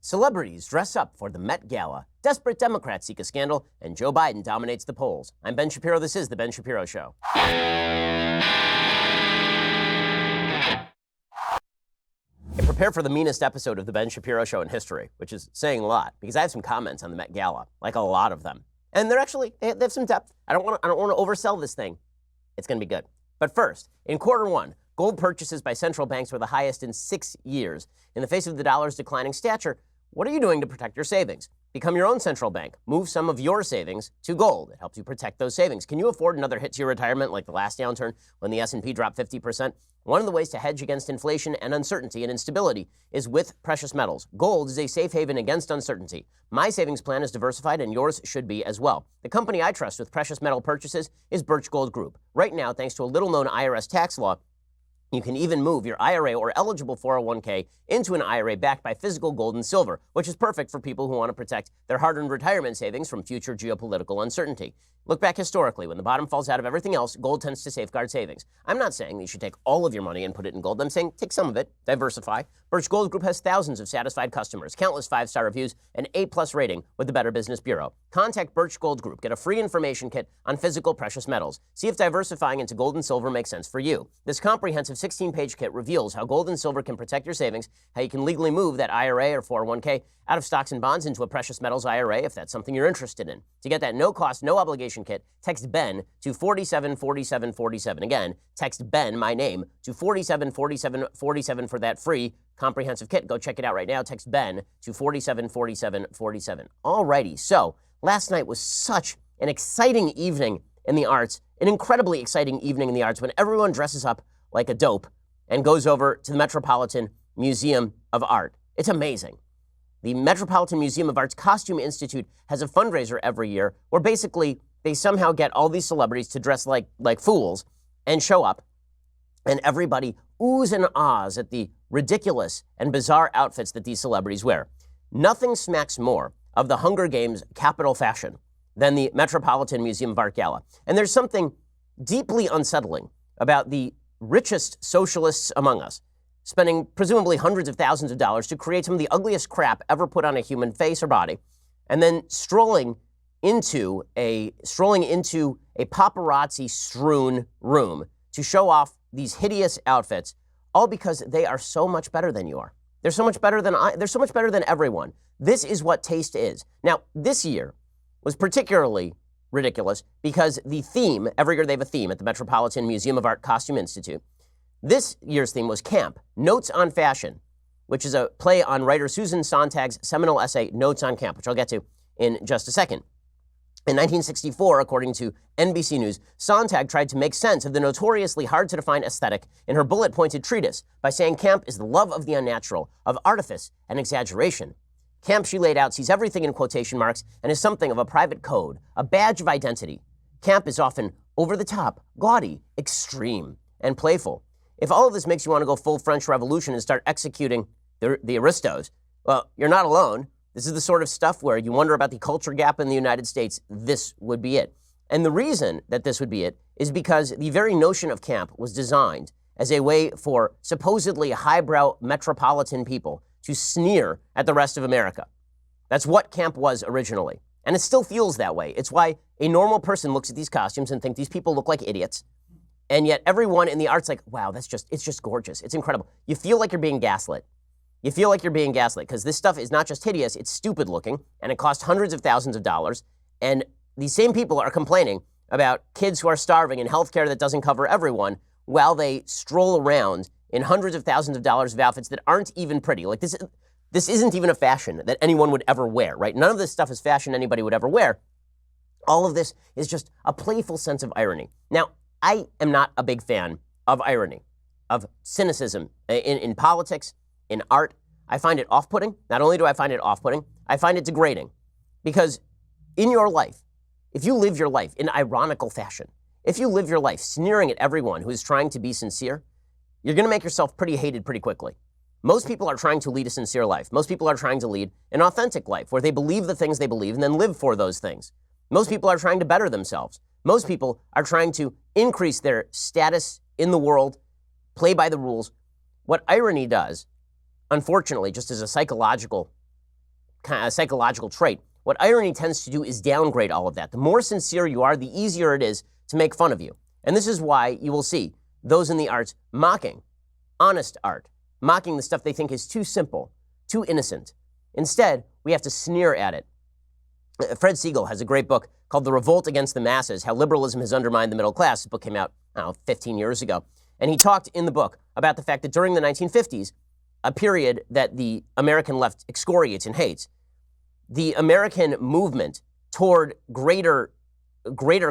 Celebrities dress up for the Met Gala. Desperate Democrats seek a scandal, and Joe Biden dominates the polls. I'm Ben Shapiro. This is The Ben Shapiro Show. Prepare for the meanest episode of The Ben Shapiro Show in history, which is saying a lot, because I have some comments on the Met Gala, like a lot of them. And they're actually, they have some depth. I don't want to oversell this thing. It's going to be good. But first, in quarter one, gold purchases by central banks were the highest in 6 years. In the face of the dollar's declining stature, what are you doing to protect your savings? Become your own central bank. Move some of your savings to gold. It helps you protect those savings. Can you afford another hit to your retirement like the last downturn when the S&P dropped 50%? One of the ways to hedge against inflation and uncertainty and instability is with precious metals. Gold is a safe haven against uncertainty. My savings plan is diversified, and yours should be as well. The company I trust with precious metal purchases is Birch Gold Group. Right now, thanks to a little-known IRS tax law, you can even move your IRA or eligible 401k into an IRA backed by physical gold and silver, which is perfect for people who want to protect their hard-earned retirement savings from future geopolitical uncertainty. Look back historically. When the bottom falls out of everything else, gold tends to safeguard savings. I'm not saying that you should take all of your money and put it in gold. I'm saying take some of it, diversify. Birch Gold Group has thousands of satisfied customers, countless 5-star reviews, and A+ rating with the Better Business Bureau. Contact Birch Gold Group. Get a free information kit on physical precious metals. See if diversifying into gold and silver makes sense for you. This comprehensive 16-page kit reveals how gold and silver can protect your savings, how you can legally move that IRA or 401k out of stocks and bonds into a precious metals IRA if that's something you're interested in. To get that no-cost, no-obligation kit, text BEN to 474747. Again, text BEN, my name, to 474747 for that free comprehensive kit. Go check it out right now. Text BEN to 474747. Alrighty, so last night was such an exciting evening in the arts, an incredibly exciting evening in the arts when everyone dresses up like a dope and goes over to the Metropolitan Museum of Art. It's amazing. The Metropolitan Museum of Art's Costume Institute has a fundraiser every year where basically they somehow get all these celebrities to dress like fools and show up, and everybody oohs and ahs at the ridiculous and bizarre outfits that these celebrities wear. Nothing smacks more of the Hunger Games capital fashion than the Metropolitan Museum of Art Gala. And there's something deeply unsettling about the richest socialists among us spending presumably hundreds of thousands of dollars to create some of the ugliest crap ever put on a human face or body, and then strolling into a paparazzi-strewn room to show off these hideous outfits, all because they are so much better than you are. They're so much better than they're so much better than everyone. This is what taste is. Now, this year was particularly ridiculous because the theme, every year they have a theme at the Metropolitan Museum of Art Costume Institute. This year's theme was Camp, Notes on Fashion, which is a play on writer Susan Sontag's seminal essay, Notes on Camp, which I'll get to in just a second. In 1964, according to NBC News, Sontag tried to make sense of the notoriously hard-to-define aesthetic in her bullet-pointed treatise by saying camp is the love of the unnatural, of artifice and exaggeration. Camp, she laid out, sees everything in quotation marks and is something of a private code, a badge of identity. Camp is often over-the-top, gaudy, extreme, and playful. If all of this makes you want to go full French Revolution and start executing the aristos, well, you're not alone. This is the sort of stuff where you wonder about the culture gap in the United States. This would be it. And the reason that this would be it is because the very notion of camp was designed as a way for supposedly highbrow metropolitan people to sneer at the rest of America. That's what camp was originally. And it still feels that way. It's why a normal person looks at these costumes and thinks these people look like idiots. And yet everyone in the art's like, wow, it's just gorgeous. It's incredible. You feel like you're being gaslit. You feel like you're being gaslit because this stuff is not just hideous, it's stupid looking, and it costs hundreds of thousands of dollars. And these same people are complaining about kids who are starving and healthcare that doesn't cover everyone while they stroll around in hundreds of thousands of dollars of outfits that aren't even pretty. Like this isn't even a fashion that anyone would ever wear, right? None of this stuff is fashion anybody would ever wear. All of this is just a playful sense of irony. Now, I am not a big fan of irony, of cynicism in politics, in art. I find it off-putting. Not only do I find it off-putting, I find it degrading. Because in your life, if you live your life in ironical fashion, if you live your life sneering at everyone who is trying to be sincere, you're going to make yourself pretty hated pretty quickly. Most people are trying to lead a sincere life. Most people are trying to lead an authentic life where they believe the things they believe and then live for those things. Most people are trying to better themselves. Most people are trying to increase their status in the world, play by the rules. What irony does, unfortunately, just as a psychological kind of psychological trait. What irony tends to do is downgrade all of that. The more sincere you are, the easier it is to make fun of you. And this is why you will see those in the arts mocking honest art, mocking the stuff they think is too simple, too innocent. Instead, we have to sneer at it. Fred Siegel has a great book called The Revolt Against the Masses, How Liberalism Has Undermined the Middle Class. This book came out, 15 years ago. And he talked in the book about the fact that during the 1950s, a period that the American left excoriates and hates, the American movement toward greater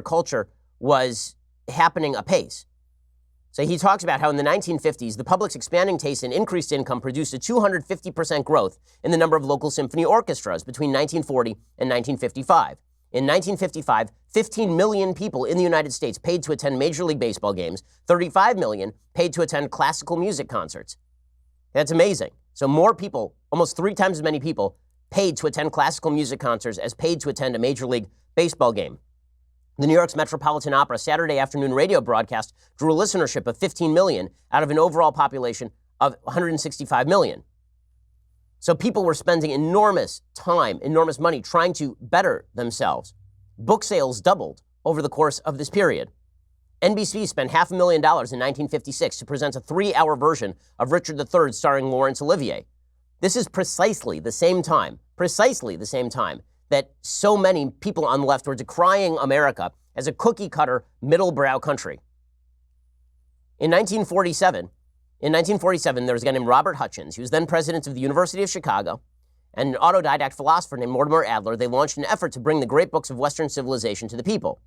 culture was happening apace. So he talks about how in the 1950s, the public's expanding taste and increased income produced a 250% growth in the number of local symphony orchestras between 1940 and 1955. In 1955, 15 million people in the United States paid to attend Major League Baseball games, 35 million paid to attend classical music concerts. That's amazing. So more people, almost 3 times as many people, paid to attend classical music concerts as paid to attend a Major League Baseball game. The New York's Metropolitan Opera Saturday afternoon radio broadcast drew a listenership of 15 million out of an overall population of 165 million. So people were spending enormous time, enormous money trying to better themselves. Book sales doubled over the course of this period. NBC spent $500,000 in 1956 to present a 3-hour version of Richard III starring Laurence Olivier. This is precisely the same time that so many people on the left were decrying America as a cookie-cutter, middle-brow country. In 1947, there was a guy named Robert Hutchins. He was then president of the University of Chicago, and an autodidact philosopher named Mortimer Adler. They launched an effort to bring the great books of Western civilization to the people.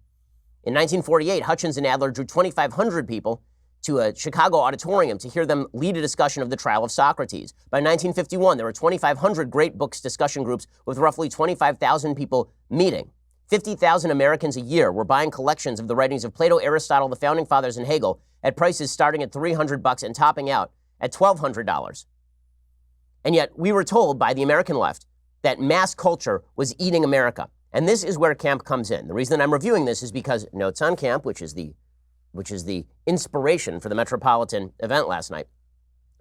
In 1948, Hutchins and Adler drew 2,500 people to a Chicago auditorium to hear them lead a discussion of the trial of Socrates. By 1951, there were 2,500 great books discussion groups with roughly 25,000 people meeting. 50,000 Americans a year were buying collections of the writings of Plato, Aristotle, the Founding Fathers, and Hegel at prices starting at $300 and topping out at $1,200. And yet we were told by the American left that mass culture was eating America. And this is where camp comes in. The reason that I'm reviewing this is because Notes on Camp, which is the inspiration for the Metropolitan event last night.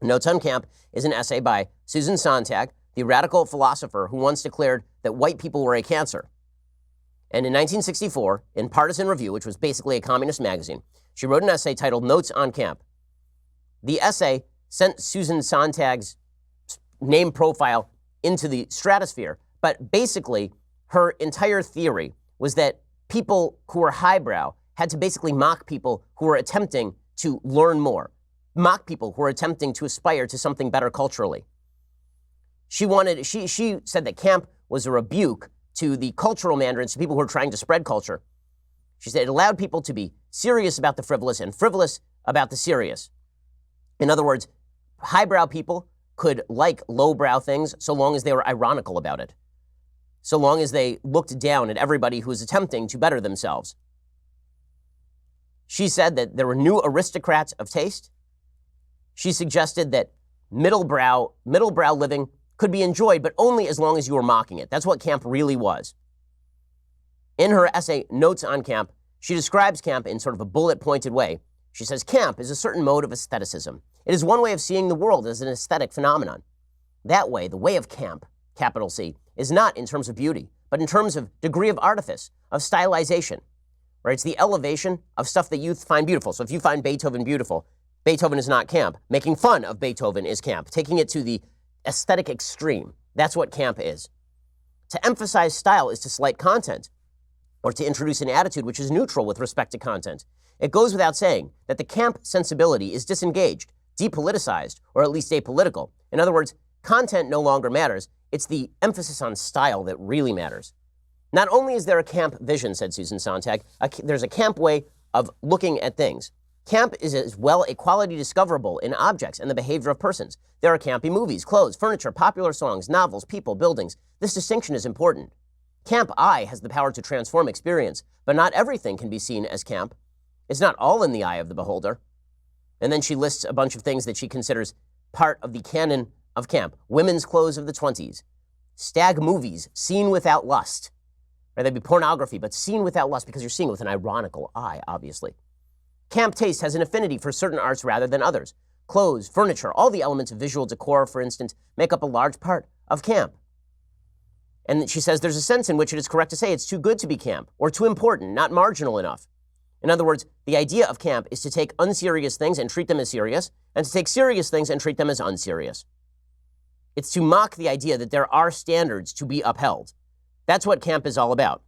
Notes on Camp is an essay by Susan Sontag, the radical philosopher who once declared that white people were a cancer. And in 1964, in Partisan Review, which was basically a communist magazine, she wrote an essay titled Notes on Camp. The essay sent Susan Sontag's name profile into the stratosphere, but basically her entire theory was that people who were highbrow had to basically mock people who were attempting to learn more, mock people who were attempting to aspire to something better culturally. She said that camp was a rebuke to the cultural mandarins, to people who were trying to spread culture. She said it allowed people to be serious about the frivolous and frivolous about the serious. In other words, highbrow people could like lowbrow things so long as they were ironical about it, so long as they looked down at everybody who was attempting to better themselves. She said that there were new aristocrats of taste. She suggested that middlebrow living could be enjoyed, but only as long as you were mocking it. That's what camp really was. In her essay, Notes on Camp, she describes camp in sort of a bullet-pointed way. She says, camp is a certain mode of aestheticism. It is one way of seeing the world as an aesthetic phenomenon. That way, the way of camp, capital C, is not in terms of beauty, but in terms of degree of artifice, of stylization. Right? It's the elevation of stuff that you find beautiful. So if you find Beethoven beautiful, Beethoven is not camp. Making fun of Beethoven is camp. Taking it to the aesthetic extreme. That's what camp is. To emphasize style is to slight content, or to introduce an attitude which is neutral with respect to content. It goes without saying that the camp sensibility is disengaged, depoliticized, or at least apolitical. In other words, content no longer matters. It's the emphasis on style that really matters. Not only is there a camp vision, said Susan Sontag, there's a camp way of looking at things. Camp is as well a quality discoverable in objects and the behavior of persons. There are campy movies, clothes, furniture, popular songs, novels, people, buildings. This distinction is important. Camp eye has the power to transform experience, but not everything can be seen as camp. It's not all in the eye of the beholder. And then she lists a bunch of things that she considers part of the canon of camp. Women's clothes of the 20s. Stag movies, seen without lust. Or they'd be pornography, but seen without lust because you're seeing it with an ironical eye, obviously. Camp taste has an affinity for certain arts rather than others. Clothes, furniture, all the elements of visual decor, for instance, make up a large part of camp. And she says there's a sense in which it is correct to say it's too good to be camp or too important, not marginal enough. In other words, the idea of camp is to take unserious things and treat them as serious, and to take serious things and treat them as unserious. It's to mock the idea that there are standards to be upheld. That's what camp is all about.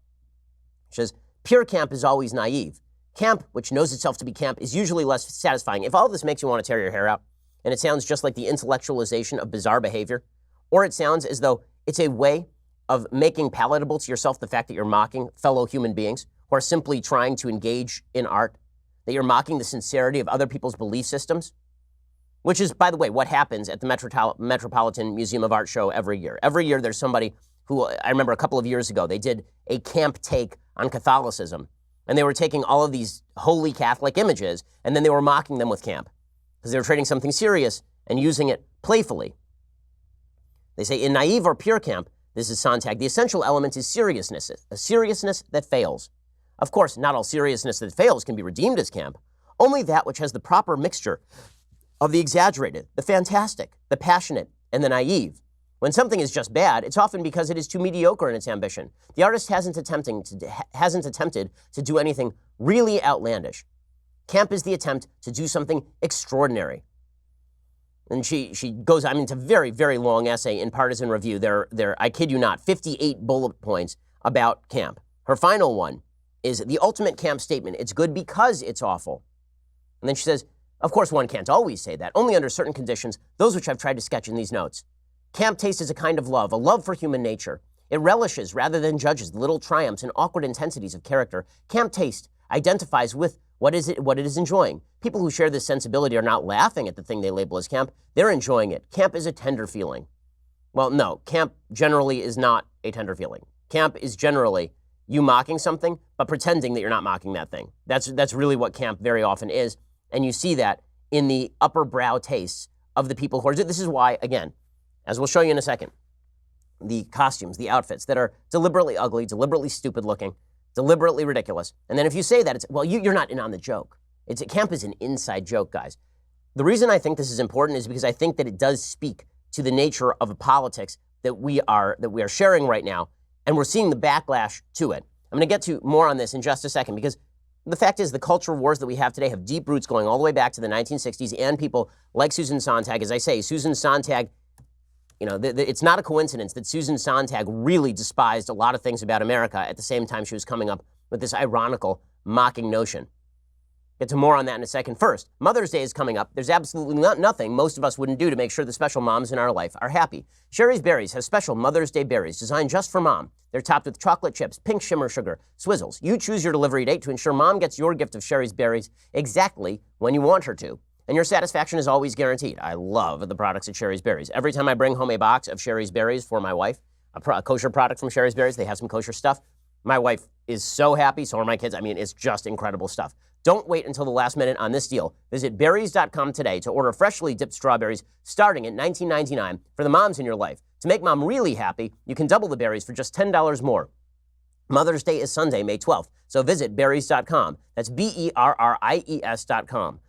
She says, pure camp is always naive. Camp, which knows itself to be camp, is usually less satisfying. If all of this makes you want to tear your hair out, and it sounds just like the intellectualization of bizarre behavior, or it sounds as though it's a way of making palatable to yourself the fact that you're mocking fellow human beings who are simply trying to engage in art, that you're mocking the sincerity of other people's belief systems, which is, by the way, what happens at the Metropolitan Museum of Art show every year. Every year there's somebody who, I remember a couple of years ago, they did a camp take on Catholicism, and they were taking all of these holy Catholic images, and then they were mocking them with camp, because they were trading something serious and using it playfully. They say, in naive or pure camp, this is Sontag, the essential element is seriousness, a seriousness that fails. Of course, not all seriousness that fails can be redeemed as camp. Only that which has the proper mixture of the exaggerated, the fantastic, the passionate, and the naive. When something is just bad, it's often because it is too mediocre in its ambition. The artist hasn't attempted to do anything really outlandish. Camp is the attempt to do something extraordinary. And she goes, it's a very, very long essay in Partisan Review. There, I kid you not, 58 bullet points about camp. Her final one is the ultimate camp statement. It's good because it's awful. And then she says, of course, one can't always say that, only under certain conditions, those which I've tried to sketch in these notes. Camp taste is a kind of love, a love for human nature. It relishes rather than judges the little triumphs and awkward intensities of character. Camp taste identifies with what it is enjoying. People who share this sensibility are not laughing at the thing they label as camp. They're enjoying it. Camp is a tender feeling. Well, no, camp generally is not a tender feeling. Camp is generally you mocking something, but pretending that you're not mocking that thing. That's really what camp very often is. And you see that in the upper brow tastes of the people who are, this is why, again, as we'll show you in a second, the costumes, the outfits that are deliberately ugly, deliberately stupid looking, deliberately ridiculous. And then if you say that, it's, well, you're not in on the joke. Camp is an inside joke, guys. The reason I think this is important is because I think that it does speak to the nature of a politics that we are sharing right now, and we're seeing the backlash to it. I'm going to get to more on this in just a second, because the fact is the culture wars that we have today have deep roots going all the way back to the 1960s, and people like Susan Sontag. As I say, Susan Sontag, it's not a coincidence that Susan Sontag really despised a lot of things about America at the same time she was coming up with this ironical, mocking notion. Get to more on that in a second. First, Mother's Day is coming up. There's absolutely nothing most of us wouldn't do to make sure the special moms in our life are happy. Sherry's Berries has special Mother's Day berries designed just for mom. They're topped with chocolate chips, pink shimmer sugar, swizzles. You choose your delivery date to ensure mom gets your gift of Sherry's Berries exactly when you want her to. And your satisfaction is always guaranteed. I love the products at Sherry's Berries. Every time I bring home a box of Sherry's Berries for my wife, a kosher product from Sherry's Berries, they have some kosher stuff, my wife is so happy, so are my kids. It's just incredible stuff. Don't wait until the last minute on this deal. Visit berries.com today to order freshly dipped strawberries starting at $19.99 for the moms in your life. To make mom really happy, you can double the berries for just $10 more. Mother's Day is Sunday, May 12th, so visit berries.com. That's berries.com.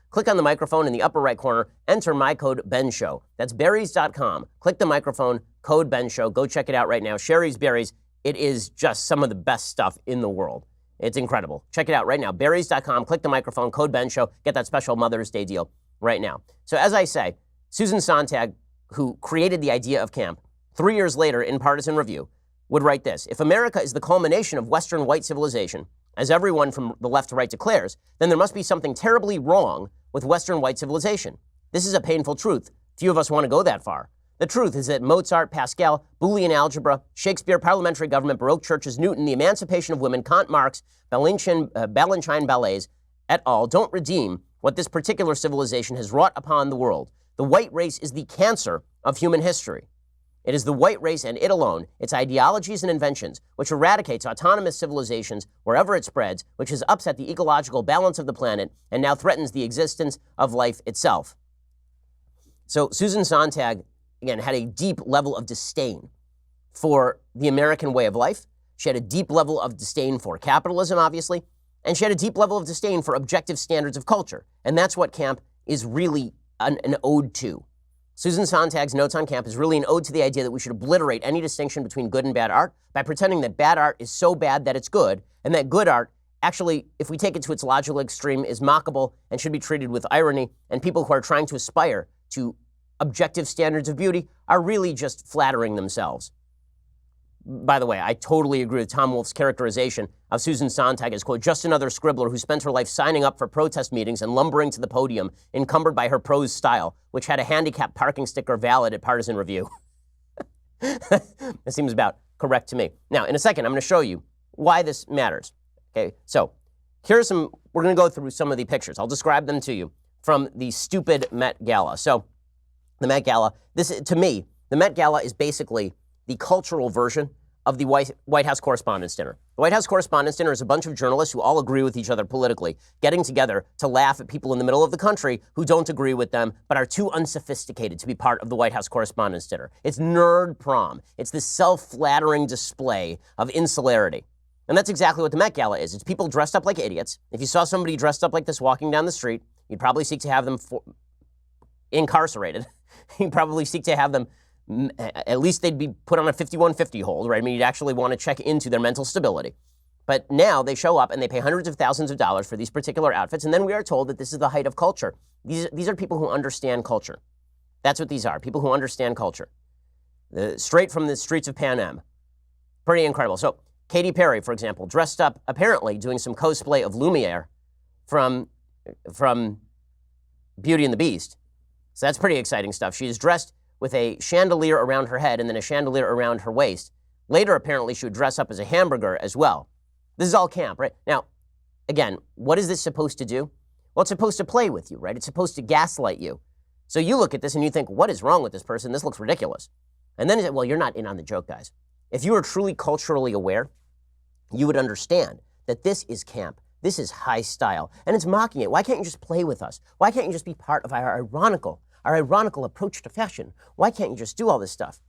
Click on the microphone in the upper right corner, enter my code BENSHOW. That's berries.com. Click the microphone, code BENSHOW. Go check it out right now. Sherry's Berries, it is just some of the best stuff in the world. It's incredible. Check it out right now. Berries.com, click the microphone, code BENSHOW, get that special Mother's Day deal right now. So as I say, Susan Sontag, who created the idea of camp, 3 years later in Partisan Review, would write this: if America is the culmination of Western white civilization, as everyone from the left to right declares, then there must be something terribly wrong with Western white civilization. This is a painful truth. Few of us want to go that far. The truth is that Mozart, Pascal, Boolean algebra, Shakespeare, parliamentary government, Baroque churches, Newton, the emancipation of women, Kant, Marx, Balanchine ballets, et al. Don't redeem what this particular civilization has wrought upon the world. The white race is the cancer of human history. It is the white race and it alone, its ideologies and inventions, which eradicates autonomous civilizations wherever it spreads, which has upset the ecological balance of the planet and now threatens the existence of life itself. So Susan Sontag, again, had a deep level of disdain for the American way of life. She had a deep level of disdain for capitalism, obviously, and she had a deep level of disdain for objective standards of culture. And that's what camp is really an ode to. Susan Sontag's Notes on Camp is really an ode to the idea that we should obliterate any distinction between good and bad art by pretending that bad art is so bad that it's good, and that good art, actually, if we take it to its logical extreme, is mockable and should be treated with irony, and people who are trying to aspire to objective standards of beauty are really just flattering themselves. By the way, I totally agree with Tom Wolfe's characterization of Susan Sontag as, quote, just another scribbler who spent her life signing up for protest meetings and lumbering to the podium encumbered by her prose style, which had a handicapped parking sticker valid at Partisan Review. That seems about correct to me. Now, in a second, I'm going to show you why this matters. Okay, so we're going to go through some of the pictures. I'll describe them to you from the stupid Met Gala. So the Met Gala, to me, the Met Gala is basically the cultural version of the White House Correspondents' Dinner. The White House Correspondents' Dinner is a bunch of journalists who all agree with each other politically, getting together to laugh at people in the middle of the country who don't agree with them but are too unsophisticated to be part of the White House Correspondents' Dinner. It's nerd prom. It's this self-flattering display of insularity. And that's exactly what the Met Gala is. It's people dressed up like idiots. If you saw somebody dressed up like this walking down the street, you'd probably seek to have them incarcerated. You'd probably seek to have them, at least they'd be put on a 5150 hold, right? I mean, you'd actually want to check into their mental stability. But now they show up and they pay hundreds of thousands of dollars for these particular outfits, and then we are told that this is the height of culture. These are people who understand culture. That's what these are, people who understand culture. Straight from the streets of Pan Am. Pretty incredible. So Katy Perry, for example, dressed up, apparently doing some cosplay of Lumiere from Beauty and the Beast. So that's pretty exciting stuff. She is dressed with a chandelier around her head and then a chandelier around her waist. Later, apparently, she would dress up as a hamburger as well. This is all camp, right? Now, again, what is this supposed to do? Well, it's supposed to play with you, right? It's supposed to gaslight you. So you look at this and you think, what is wrong with this person? This looks ridiculous. And then you say, well, you're not in on the joke, guys. If you were truly culturally aware, you would understand that this is camp. This is high style, and it's mocking it. Why can't you just play with us? Why can't you just be part of our ironical approach to fashion? Why can't you just do all this stuff?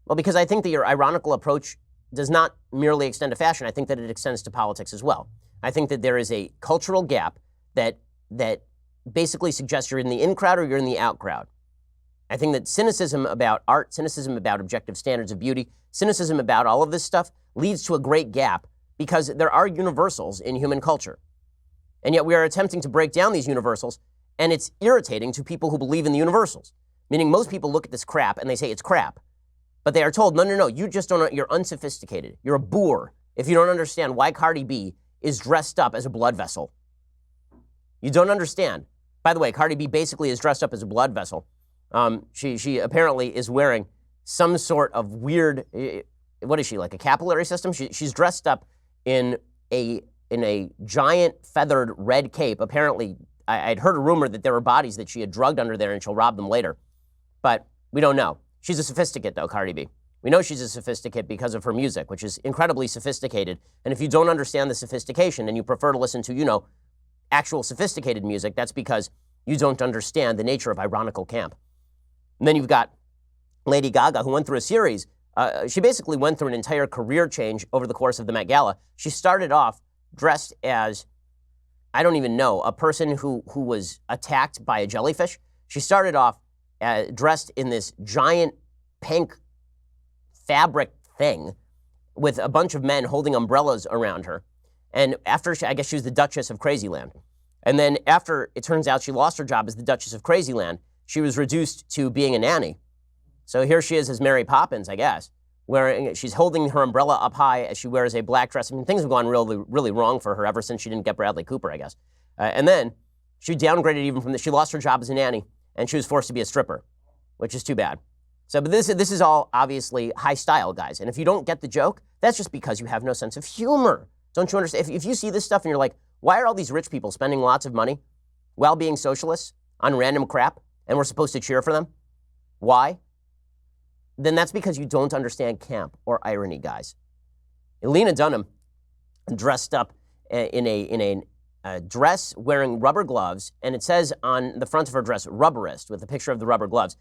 Well, because I think that your ironical approach does not merely extend to fashion. I think that it extends to politics as well. I think that there is a cultural gap that basically suggests you're in the in crowd or you're in the out crowd. I think that cynicism about art, cynicism about objective standards of beauty, cynicism about all of this stuff leads to a great gap, because there are universals in human culture. And yet we are attempting to break down these universals, and it's irritating to people who believe in the universals. Meaning most people look at this crap and they say it's crap. But they are told, no, you just don't, you're unsophisticated. You're a boor if you don't understand why Cardi B is dressed up as a blood vessel. You don't understand. By the way, Cardi B basically is dressed up as a blood vessel. She apparently is wearing some sort of weird, what is she, like a capillary system? She's dressed up in a giant feathered red cape. Apparently, I'd heard a rumor that there were bodies that she had drugged under there and she'll rob them later. But we don't know. She's a sophisticate, though, Cardi B. We know she's a sophisticate because of her music, which is incredibly sophisticated. And if you don't understand the sophistication and you prefer to listen to, actual sophisticated music, that's because you don't understand the nature of ironical camp. And then you've got Lady Gaga, who went through a series. She basically went through an entire career change over the course of the Met Gala. She started off dressed as, I don't even know, a person who was attacked by a jellyfish. She started off dressed in this giant pink fabric thing with a bunch of men holding umbrellas around her. And after, I guess she was the Duchess of Crazyland. And then after it turns out she lost her job as the Duchess of Crazyland, she was reduced to being a nanny. So here she is as Mary Poppins, I guess, she's holding her umbrella up high as she wears a black dress. I mean, things have gone really, really wrong for her ever since she didn't get Bradley Cooper, I guess. And then she downgraded even from this. She lost her job as a nanny, and she was forced to be a stripper, which is too bad. So, but this is all obviously high style, guys. And if you don't get the joke, that's just because you have no sense of humor. Don't you understand? If you see this stuff and you're like, why are all these rich people spending lots of money while being socialists on random crap, and we're supposed to cheer for them? Why? Then that's because you don't understand camp or irony, guys. Lena Dunham dressed up in a dress wearing rubber gloves, and it says on the front of her dress, rubberist, with a picture of the rubber gloves.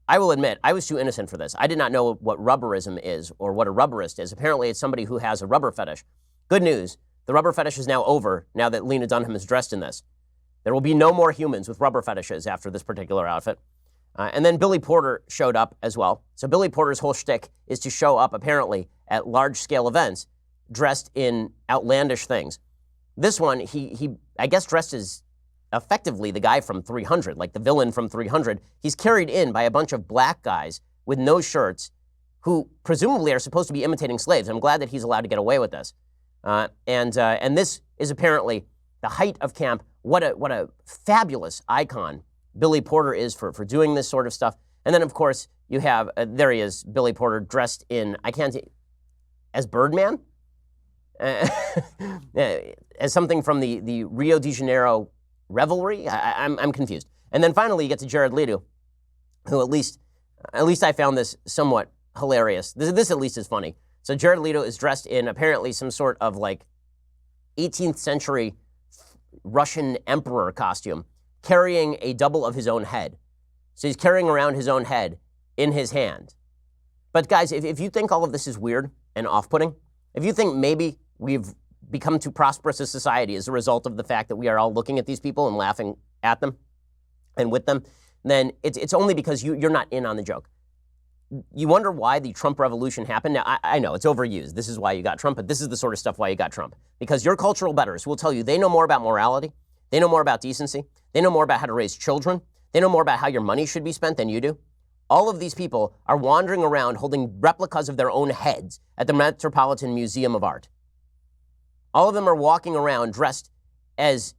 I will admit, I was too innocent for this. I did not know what rubberism is or what a rubberist is. Apparently, it's somebody who has a rubber fetish. Good news, the rubber fetish is now over now that Lena Dunham is dressed in this. There will be no more humans with rubber fetishes after this particular outfit. And then Billy Porter showed up as well. So Billy Porter's whole shtick is to show up, apparently, at large-scale events dressed in outlandish things. This one, he I guess dressed as effectively the guy from 300, like the villain from 300. He's carried in by a bunch of black guys with no shirts who presumably are supposed to be imitating slaves. I'm glad that he's allowed to get away with this. And this is apparently the height of camp. What a fabulous icon Billy Porter is for doing this sort of stuff. And then, of course, you have, there he is, Billy Porter dressed in, as Birdman? As something from the Rio de Janeiro revelry? I'm confused. And then finally you get to Jared Leto, who at least I found this somewhat hilarious. This at least is funny. So Jared Leto is dressed in apparently some sort of like 18th century Russian emperor costume, carrying a double of his own head. So he's carrying around his own head in his hand. But guys, if you think all of this is weird and off-putting, if you think maybe we've become too prosperous a society as a result of the fact that we are all looking at these people and laughing at them and with them, then it's only because you're not in on the joke. You wonder why the Trump revolution happened. Now, I know it's overused. This is why you got Trump, but this is the sort of stuff why you got Trump. Because your cultural betters will tell you they know more about morality, they know more about decency, they know more about how to raise children, they know more about how your money should be spent than you do. All of these people are wandering around holding replicas of their own heads at the Metropolitan Museum of Art. All of them are walking around dressed as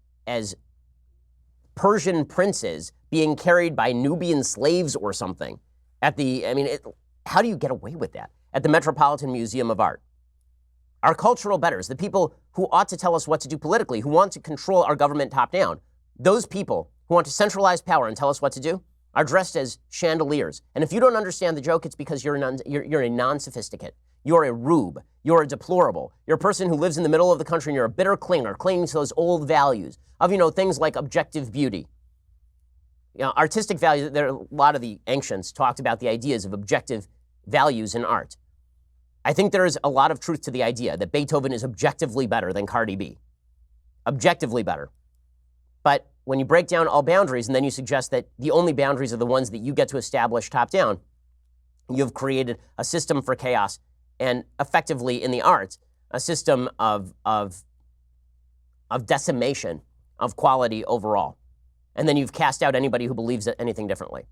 Persian princes being carried by Nubian slaves or something. How do you get away with that at the Metropolitan Museum of Art? Our cultural betters, the people who ought to tell us what to do politically, who want to control our government top down, those people who want to centralize power and tell us what to do, are dressed as chandeliers. And if you don't understand the joke, it's because you're a non-sophisticate. You're a rube. You're a deplorable. You're a person who lives in the middle of the country and you're a bitter clinger, clinging to those old values of, things like objective beauty. Artistic values. A lot of the ancients talked about the ideas of objective values in art. I think there is a lot of truth to the idea that Beethoven is objectively better than Cardi B. Objectively better. But when you break down all boundaries and then you suggest that the only boundaries are the ones that you get to establish top down, you've created a system for chaos and effectively in the arts, a system of decimation of quality overall. And then you've cast out anybody who believes anything differently.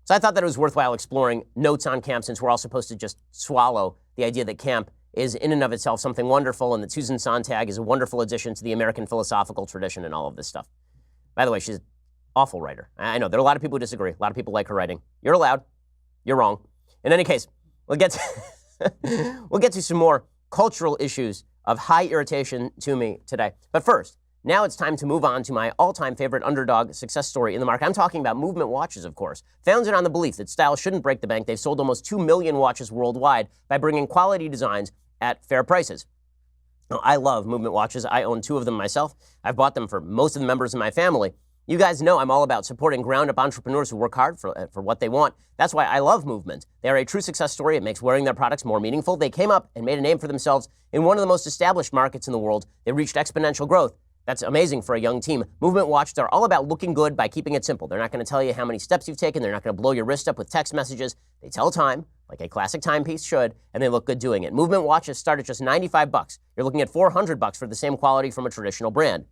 So I thought that it was worthwhile exploring notes on camp, since we're all supposed to just swallow the idea that camp is in and of itself something wonderful and that Susan Sontag is a wonderful addition to the American philosophical tradition and all of this stuff. By the way, she's an awful writer. I know there are a lot of people who disagree. A lot of people like her writing. You're allowed. You're wrong. In any case, we'll get to some more cultural issues of high irritation to me today. But first, now it's time to move on to my all-time favorite underdog success story in the market. I'm talking about Movement watches, of course. Founded on the belief that style shouldn't break the bank, they've sold almost 2 million watches worldwide by bringing quality designs at fair prices. Now, I love Movement watches. I own 2 of them myself. I've bought them for most of the members of my family. You guys know I'm all about supporting ground-up entrepreneurs who work hard for what they want. That's why I love Movement. They are a true success story. It makes wearing their products more meaningful. They came up and made a name for themselves in one of the most established markets in the world. They reached exponential growth. That's amazing for a young team. Movement watches are all about looking good by keeping it simple. They're not going to tell you how many steps you've taken. They're not going to blow your wrist up with text messages. They tell time, like a classic timepiece should, and they look good doing it. Movement watches start at just $95. You're looking at $400 for the same quality from a traditional brand.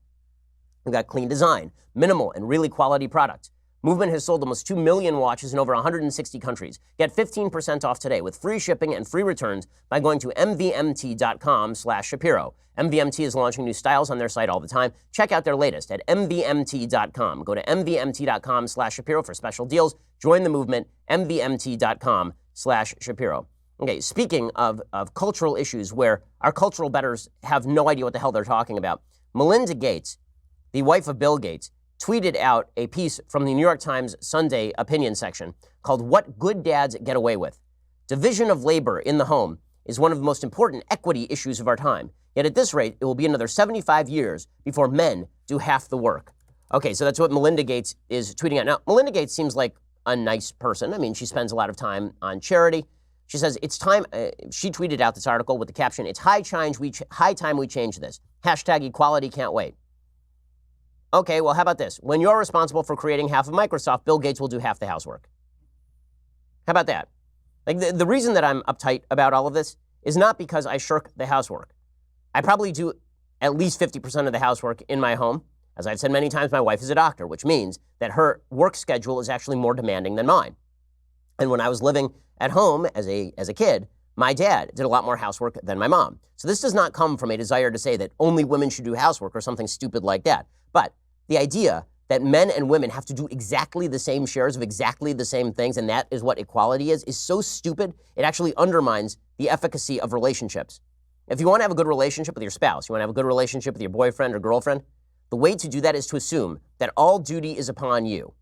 We've got clean design, minimal, and really quality products. Movement has sold almost 2 million watches in over 160 countries. Get 15% off today with free shipping and free returns by going to mvmt.com/Shapiro. MVMT is launching new styles on their site all the time. Check out their latest at mvmt.com. Go to mvmt.com/Shapiro for special deals. Join the movement, mvmt.com/Shapiro. Okay, speaking of cultural issues where our cultural betters have no idea what the hell they're talking about, Melinda Gates, the wife of Bill Gates, tweeted out a piece from the New York Times Sunday opinion section called "What Good Dads Get Away With." Division of labor in the home is one of the most important equity issues of our time. Yet at this rate, it will be another 75 years before men do half the work. Okay, so that's what Melinda Gates is tweeting out. Now, Melinda Gates seems like a nice person. I mean, she spends a lot of time on charity. She says it's time, she tweeted out this article with the caption, "It's high time we change this. Hashtag equality can't wait." Okay, well, how about this? When you're responsible for creating half of Microsoft, Bill Gates will do half the housework. How about that? Like the reason that I'm uptight about all of this is not because I shirk the housework. I probably do at least 50% of the housework in my home. As I've said many times, my wife is a doctor, which means that her work schedule is actually more demanding than mine. And when I was living at home as a kid, my dad did a lot more housework than my mom. So this does not come from a desire to say that only women should do housework or something stupid like that. But the idea that men and women have to do exactly the same shares of exactly the same things, and that is what equality is so stupid, it actually undermines the efficacy of relationships. If you want to have a good relationship with your spouse, you want to have a good relationship with your boyfriend or girlfriend, the way to do that is to assume that all duty is upon you.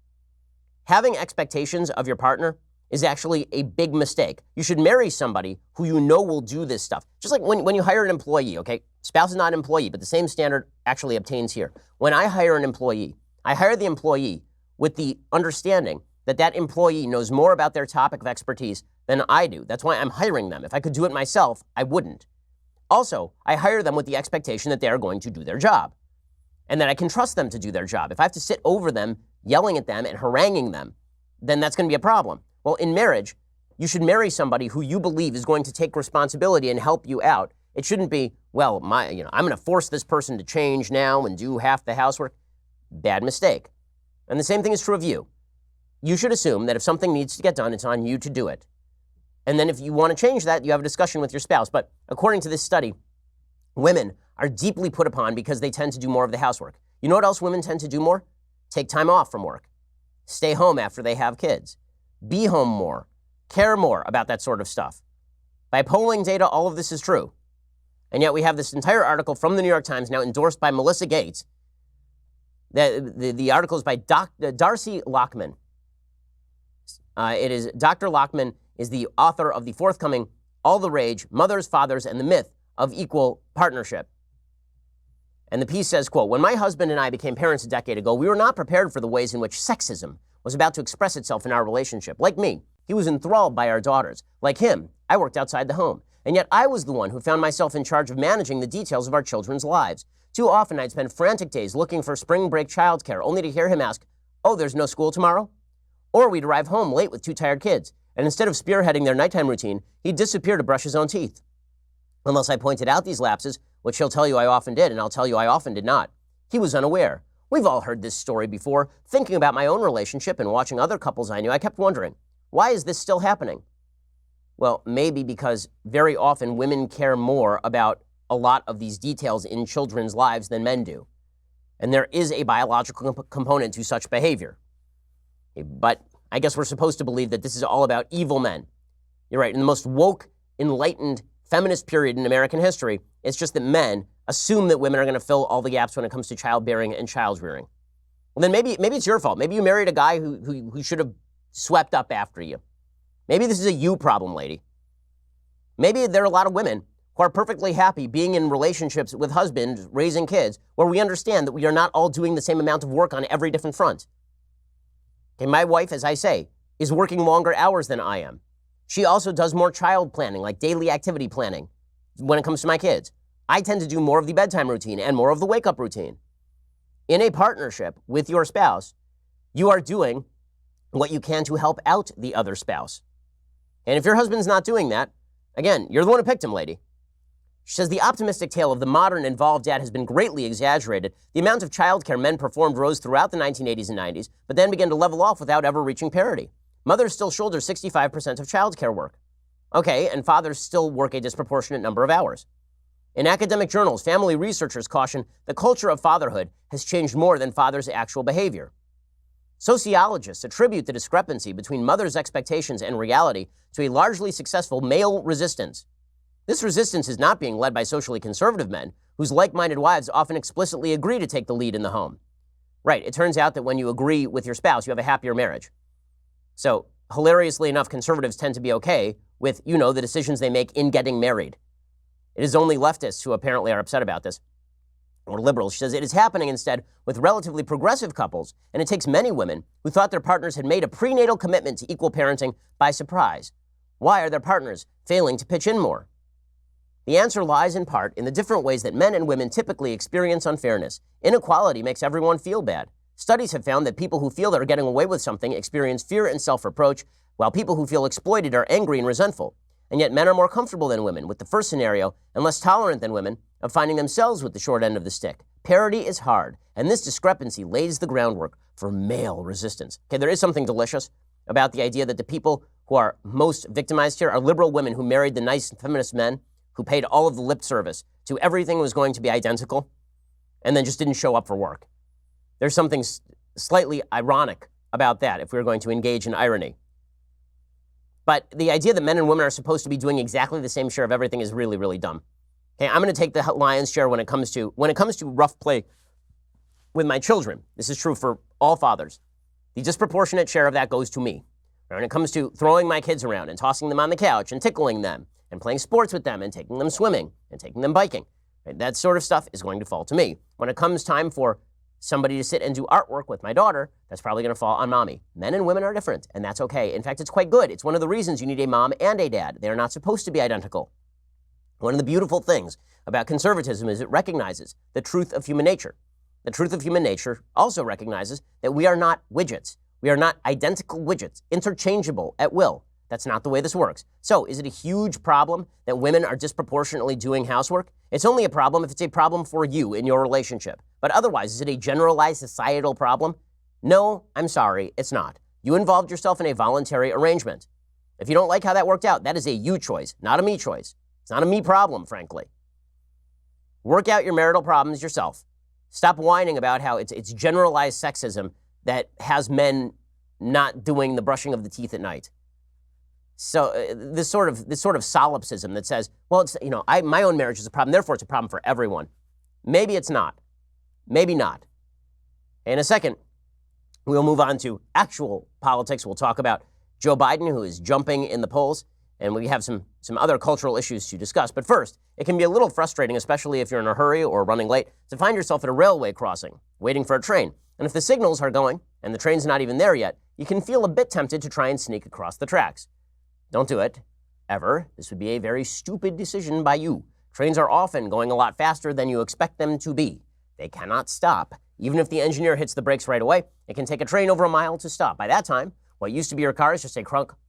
Having expectations of your partner is actually a big mistake. You should marry somebody who you know will do this stuff. Just like when you hire an employee, okay? Spouse is not an employee, but the same standard actually obtains here. When I hire an employee, I hire the employee with the understanding that that employee knows more about their topic of expertise than I do. That's why I'm hiring them. If I could do it myself, I wouldn't. Also, I hire them with the expectation that they are going to do their job and that I can trust them to do their job. If I have to sit over them, yelling at them and haranguing them, then that's going to be a problem. Well, in marriage, you should marry somebody who you believe is going to take responsibility and help you out. It shouldn't be, well, I'm going to force this person to change now and do half the housework. Bad mistake. And the same thing is true of you. You should assume that if something needs to get done, it's on you to do it. And then if you want to change that, you have a discussion with your spouse. But according to this study, women are deeply put upon because they tend to do more of the housework. You know what else women tend to do more? Take time off from work. Stay home after they have kids. Be home more. Care more about that sort of stuff. By polling data, all of this is true. And yet we have this entire article from the New York Times, now endorsed by Melissa Gates. The article is by Darcy Lockman. Dr. Lockman is the author of the forthcoming All the Rage, Mothers, Fathers, and the Myth of Equal Partnership. And the piece says, quote, "When my husband and I became parents a decade ago, we were not prepared for the ways in which sexism was about to express itself in our relationship. Like me, he was enthralled by our daughters. Like him, I worked outside the home. And yet I was the one who found myself in charge of managing the details of our children's lives. Too often I'd spend frantic days looking for spring break childcare, only to hear him ask, 'Oh, there's no school tomorrow?' Or we'd arrive home late with two tired kids, and instead of spearheading their nighttime routine, he'd disappear to brush his own teeth. Unless I pointed out these lapses, which he'll tell you I often did, and I'll tell you I often did not, he was unaware. We've all heard this story before. Thinking about my own relationship and watching other couples I knew, I kept wondering, why is this still happening? Well, maybe because very often women care more about a lot of these details in children's lives than men do. And there is a biological component to such behavior. But I guess we're supposed to believe that this is all about evil men. You're right. In the most woke, enlightened, feminist period in American history, it's just that men assume that women are going to fill all the gaps when it comes to childbearing and child rearing. Well, then maybe it's your fault. Maybe you married a guy who should have swept up after you. Maybe this is a you problem, lady. Maybe there are a lot of women who are perfectly happy being in relationships with husbands, raising kids, where we understand that we are not all doing the same amount of work on every different front. Okay, my wife, as I say, is working longer hours than I am. She also does more child planning, like daily activity planning, when it comes to my kids. I tend to do more of the bedtime routine and more of the wake-up routine. In a partnership with your spouse, you are doing what you can to help out the other spouse. And if your husband's not doing that, again, you're the one who picked him, lady. She says, the optimistic tale of the modern involved dad has been greatly exaggerated. The amount of childcare men performed rose throughout the 1980s and 90s, but then began to level off without ever reaching parity. Mothers still shoulder 65% of childcare work. Okay, and fathers still work a disproportionate number of hours. In academic journals, family researchers caution the culture of fatherhood has changed more than fathers' actual behavior. Sociologists attribute the discrepancy between mothers' expectations and reality to a largely successful male resistance. This resistance is not being led by socially conservative men, whose like-minded wives often explicitly agree to take the lead in the home. Right, it turns out that when you agree with your spouse, you have a happier marriage. So, hilariously enough, conservatives tend to be okay with, the decisions they make in getting married. It is only leftists who apparently are upset about this, or liberals. She says it is happening instead with relatively progressive couples, and it takes many women who thought their partners had made a prenatal commitment to equal parenting by surprise. Why are their partners failing to pitch in more? The answer lies in part in the different ways that men and women typically experience unfairness. Inequality makes everyone feel bad. Studies have found that people who feel they're getting away with something experience fear and self-reproach, while people who feel exploited are angry and resentful. And yet men are more comfortable than women with the first scenario and less tolerant than women of finding themselves with the short end of the stick. Parity is hard, and this discrepancy lays the groundwork for male resistance. Okay, there is something delicious about the idea that the people who are most victimized here are liberal women who married the nice feminist men who paid all of the lip service to everything was going to be identical and then just didn't show up for work. There's something slightly ironic about that if we were going to engage in irony. But the idea that men and women are supposed to be doing exactly the same share of everything is really, really dumb. Okay, I'm going to take the lion's share when it comes to rough play with my children. This is true for all fathers. The disproportionate share of that goes to me. When it comes to throwing my kids around and tossing them on the couch and tickling them and playing sports with them and taking them swimming and taking them biking, right, that sort of stuff is going to fall to me. When it comes time for somebody to sit and do artwork with my daughter, that's probably going to fall on mommy. Men and women are different, and that's okay. In fact, it's quite good. It's one of the reasons you need a mom and a dad. They are not supposed to be identical. One of the beautiful things about conservatism is it recognizes the truth of human nature. The truth of human nature also recognizes that we are not widgets. We are not identical widgets, interchangeable at will. That's not the way this works. So, is it a huge problem that women are disproportionately doing housework? It's only a problem if it's a problem for you in your relationship. But otherwise, is it a generalized societal problem? No, I'm sorry, it's not. You involved yourself in a voluntary arrangement. If you don't like how that worked out, that is a you choice, not a me choice. It's not a me problem, frankly. Work out your marital problems yourself. Stop whining about how it's generalized sexism that has men not doing the brushing of the teeth at night. So this sort of solipsism that says, well, it's, my own marriage is a problem, therefore it's a problem for everyone. Maybe it's not. Maybe not. In a second, we'll move on to actual politics. We'll talk about Joe Biden, who is jumping in the polls, and we have some other cultural issues to discuss. But first, it can be a little frustrating, especially if you're in a hurry or running late, to find yourself at a railway crossing, waiting for a train. And if the signals are going and the train's not even there yet, you can feel a bit tempted to try and sneak across the tracks. Don't do it, ever. This would be a very stupid decision by you. Trains are often going a lot faster than you expect them to be. They cannot stop. Even if the engineer hits the brakes right away, it can take a train over a mile to stop. By that time, what used to be your car is just a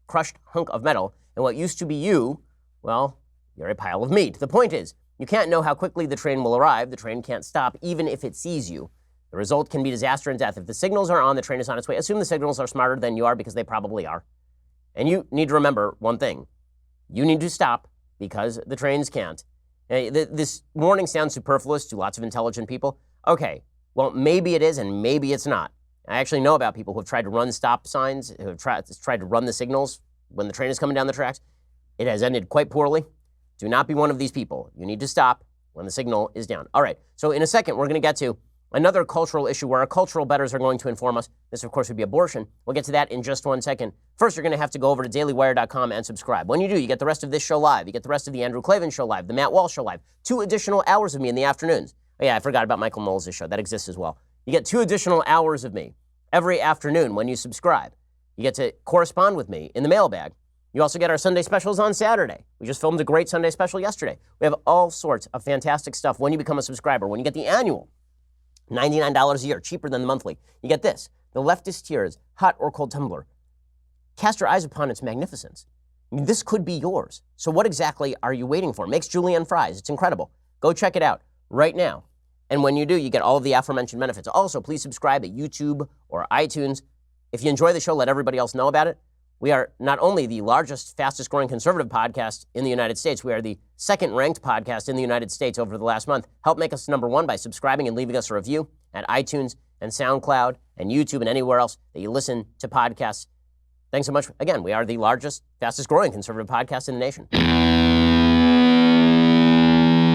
crushed hunk of metal, and what used to be you, well, you're a pile of meat. The point is, you can't know how quickly the train will arrive. The train can't stop, even if it sees you. The result can be disaster and death. If the signals are on, the train is on its way. Assume the signals are smarter than you are, because they probably are. And you need to remember one thing. You need to stop because the trains can't. This warning sounds superfluous to lots of intelligent people. Okay, well, maybe it is and maybe it's not. I actually know about people who have tried to run stop signs, who have tried to run the signals when the train is coming down the tracks. It has ended quite poorly. Do not be one of these people. You need to stop when the signal is down. All right, so in a second, we're going to get to another cultural issue where our cultural betters are going to inform us. This, of course, would be abortion. We'll get to that in just 1 second. First, you're going to have to go over to dailywire.com and subscribe. When you do, you get the rest of this show live. You get the rest of the Andrew Klavan show live, the Matt Walsh show live, 2 additional hours of me in the afternoons. Oh, yeah, I forgot about Michael Knowles' show. That exists as well. You get 2 additional hours of me every afternoon when you subscribe. You get to correspond with me in the mailbag. You also get our Sunday specials on Saturday. We just filmed a great Sunday special yesterday. We have all sorts of fantastic stuff when you become a subscriber. When you get the annual, $99 a year, cheaper than the monthly. You get this, the leftist tears, hot or cold tumbler. Cast your eyes upon its magnificence. I mean, this could be yours. So what exactly are you waiting for? Makes julienne fries. It's incredible. Go check it out right now. And when you do, you get all of the aforementioned benefits. Also, please subscribe at YouTube or iTunes. If you enjoy the show, let everybody else know about it. We are not only the largest, fastest growing conservative podcast in the United States, we are the second ranked podcast in the United States over the last month. Help make us number 1 by subscribing and leaving us a review at iTunes and SoundCloud and YouTube and anywhere else that you listen to podcasts. Thanks so much. Again, we are the largest, fastest growing conservative podcast in the nation.